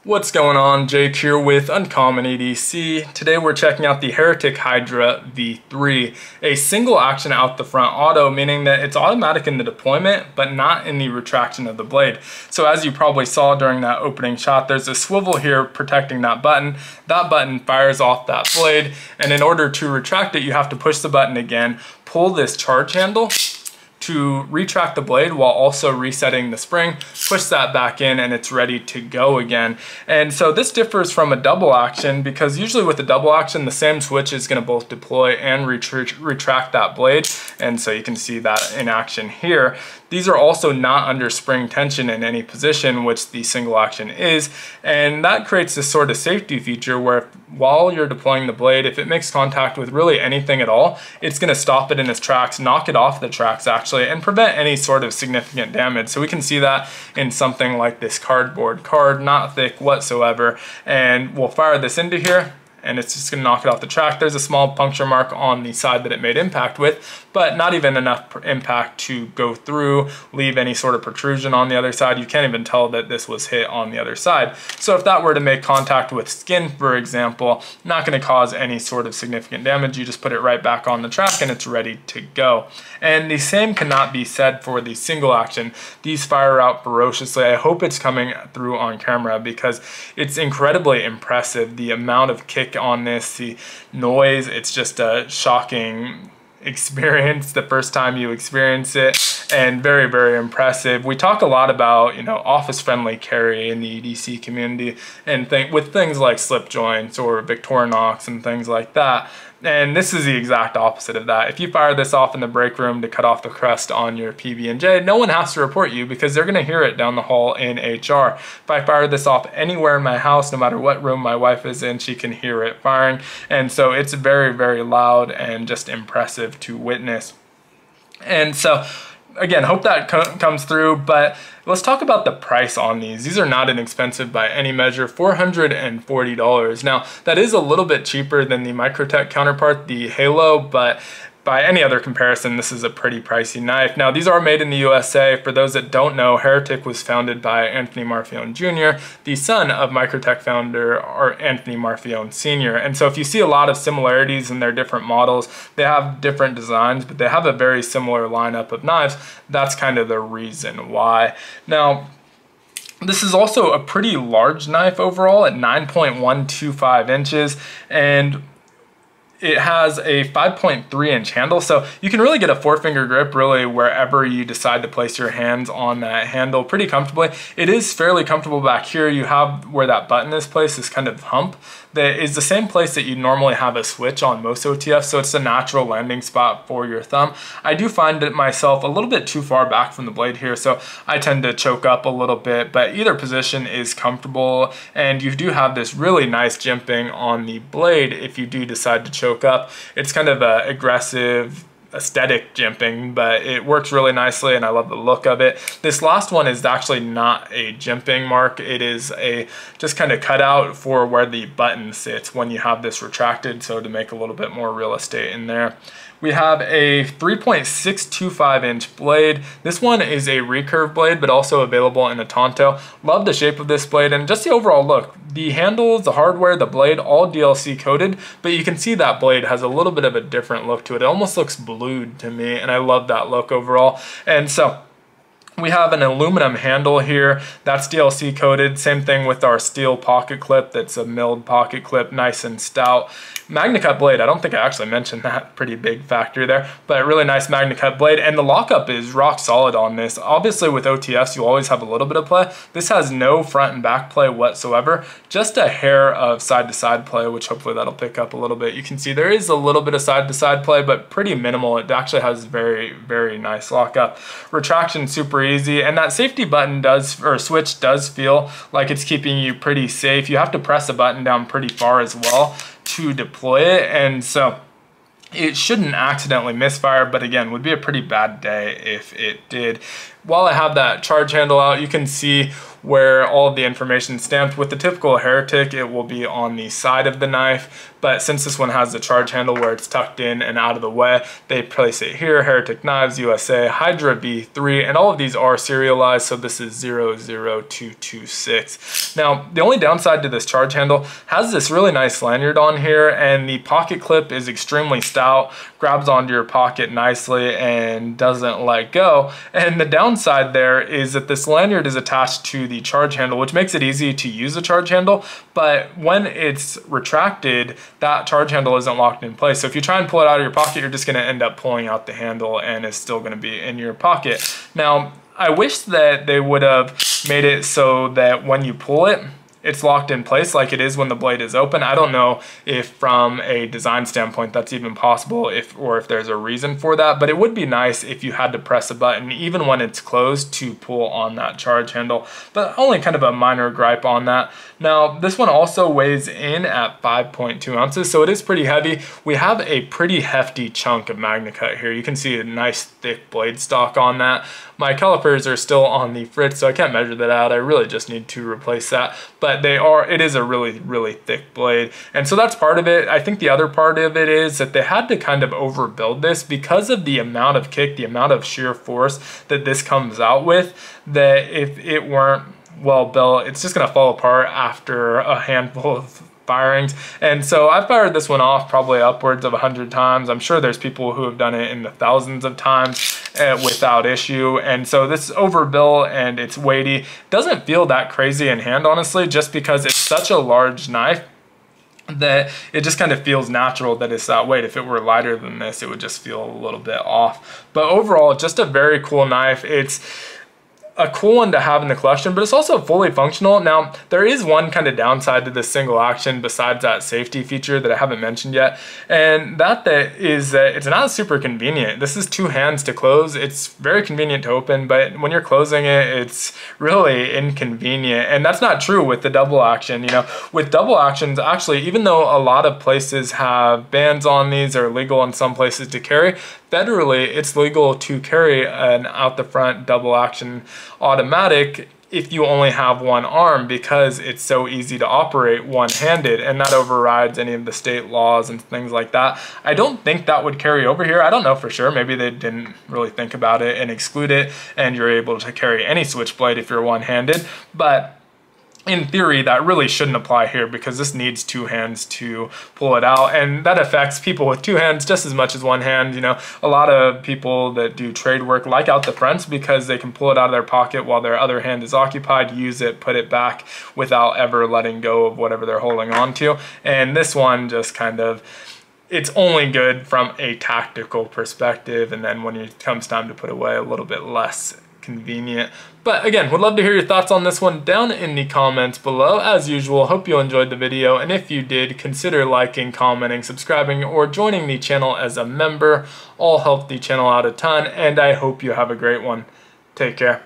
What's going on? Jake here with Uncommon ADC. Today we're checking out the Heretic Hydra V3, a single action out the front auto, meaning that it's automatic in the deployment, but not in the retraction of the blade. So as you probably saw during that opening shot, there's a swivel here protecting that button. That button fires off that blade, and in order to retract it, you have to push the button again, pull this charge handle to retract the blade while also resetting the spring, push that back in, and it's ready to go again. And so this differs from a double action because usually with a double action, the same switch is going to both deploy and retract that blade. And so you can see that in action here. These are also not under spring tension in any position, which the single action is. And that creates this sort of safety feature where while you're deploying the blade, if it makes contact with really anything at all, it's going to stop it in its tracks, knock it off the tracks actually, and prevent any sort of significant damage. So we can see that in something like this cardboard card, not thick whatsoever. And we'll fire this into here, and it's just gonna knock it off the track. There's a small puncture mark on the side that it made impact with, but not even enough impact to go through, leave any sort of protrusion on the other side. You can't even tell that this was hit on the other side. So if that were to make contact with skin, for example, not gonna cause any sort of significant damage. You just put it right back on the track and it's ready to go. And the same cannot be said for the single action. These fire out ferociously. I hope it's coming through on camera because it's incredibly impressive. The amount of kick on this, the noise, it's just a shocking experience the first time you experience it, and very, very impressive. We talk a lot about, office friendly carry in the EDC community and with things like slip joints or Victorinox and things like that. And this is the exact opposite of that. If you fire this off in the break room to cut off the crest on your PB&J, no one has to report you because they're gonna hear it down the hall in HR. If I fire this off anywhere in my house, no matter what room my wife is in, she can hear it firing. And so it's very, very loud and just impressive to witness. And so, again, hope that comes through, but let's talk about the price on these. These are not inexpensive by any measure, $440. Now, that is a little bit cheaper than the Microtech counterpart, the Halo, but by any other comparison, this is a pretty pricey knife. Now, these are made in the USA. For those that don't know, Heretic was founded by Anthony Marfione Jr., the son of Microtech founder Anthony Marfione Sr. And so if you see a lot of similarities in their different models, they have different designs, but they have a very similar lineup of knives. That's kind of the reason why. Now, this is also a pretty large knife overall at 9.125 inches, and it has a 5.3 inch handle, so you can really get a 4-finger grip really wherever you decide to place your hands on that handle pretty comfortably. It is fairly comfortable back here. You have where that button is placed, this kind of hump that is the same place that you normally have a switch on most OTFs, so it's a natural landing spot for your thumb. I do find it myself a little bit too far back from the blade here, so I tend to choke up a little bit, but either position is comfortable, and you do have this really nice jimping on the blade if you do decide to choke up. It's kind of a aggressive aesthetic jimping, but it works really nicely and I love the look of it. This last one is actually not a jimping mark. It is a just kind of cutout for where the button sits when you have this retracted, so to make a little bit more real estate in there. We have a 3.625 inch blade. This one is a recurve blade, but also available in a Tonto. Love the shape of this blade and just the overall look. The handles, the hardware, the blade, all DLC coated, but you can see that blade has a little bit of a different look to it. It almost looks blued to me, and I love that look overall. And so we have an aluminum handle here that's DLC coated. Same thing with our steel pocket clip. That's a milled pocket clip, nice and stout. MagnaCut blade, I don't think I actually mentioned that, pretty big factor there, but a really nice MagnaCut blade, and the lockup is rock solid on this. Obviously with OTFs, you always have a little bit of play. This has no front and back play whatsoever, just a hair of side-to-side play, which hopefully that'll pick up a little bit. You can see there is a little bit of side-to-side play, but pretty minimal. It actually has very, very nice lockup. Retraction super easy, and that safety button switch does feel like it's keeping you pretty safe. You have to press the button down pretty far as well to deploy it, and so it shouldn't accidentally misfire, but again, would be a pretty bad day if it did. While I have that charge handle out, you can see where all of the information is stamped. With the typical Heretic, it will be on the side of the knife, but since this one has the charge handle where it's tucked in and out of the way, they place it here. Heretic Knives USA, Hydra B3, and all of these are serialized, so this is 00226. Now, the only downside to this charge handle has this really nice lanyard on here, and the pocket clip is extremely stout, grabs onto your pocket nicely and doesn't let go. And the downside there is that this lanyard is attached to the charge handle, which makes it easy to use a charge handle, but when it's retracted, that charge handle isn't locked in place. So if you try and pull it out of your pocket, you're just going to end up pulling out the handle and it's still going to be in your pocket. Now, I wish that they would have made it so that when you pull it, it's locked in place like it is when the blade is open. I don't know if from a design standpoint that's even possible, or if there's a reason for that, but it would be nice if you had to press a button even when it's closed to pull on that charge handle, but only kind of a minor gripe on that. Now, this one also weighs in at 5.2 ounces, so it is pretty heavy. We have a pretty hefty chunk of MagnaCut here. You can see a nice thick blade stock on that. My calipers are still on the Fritz, so I can't measure that out. I really just need to replace that, but it is a really, really thick blade. And so that's part of it. I think the other part of it is that they had to kind of overbuild this because of the amount of kick, the amount of sheer force that this comes out with, that if it weren't well built, it's just gonna fall apart after a handful of firings. And so I've fired this one off probably upwards of 100 times. I'm sure there's people who have done it in the thousands of times without issue. And so this is overbuilt and it's weighty. Doesn't feel that crazy in hand, honestly, just because it's such a large knife that it just kind of feels natural that it's that weight. If it were lighter than this, it would just feel a little bit off. But overall, just a very cool knife. It's a cool one to have in the collection, but it's also fully functional. Now, there is one kind of downside to this single action besides that safety feature that I haven't mentioned yet, and that is that it's not super convenient. This is two hands to close. It's very convenient to open, but when you're closing it, it's really inconvenient. And that's not true with the double action. You know, with double actions, actually, even though a lot of places have bans on these, or legal in some places to carry, federally, it's legal to carry an out the front double action automatic if you only have one arm, because it's so easy to operate one-handed, and that overrides any of the state laws and things like that. I don't think that would carry over here. I don't know for sure. Maybe they didn't really think about it and exclude it, and you're able to carry any switchblade if you're one-handed, but in theory, that really shouldn't apply here because this needs two hands to pull it out, and that affects people with two hands just as much as one hand. You know, a lot of people that do trade work like out the fronts because they can pull it out of their pocket while their other hand is occupied, use it, put it back without ever letting go of whatever they're holding on to. And this one just kind of, it's only good from a tactical perspective, and then when it comes time to put away, a little bit less convenient. But again, would love to hear your thoughts on this one down in the comments below. As usual, hope you enjoyed the video, and if you did, consider liking, commenting, subscribing, or joining the channel as a member. All help the channel out a ton, and I hope you have a great one. Take care.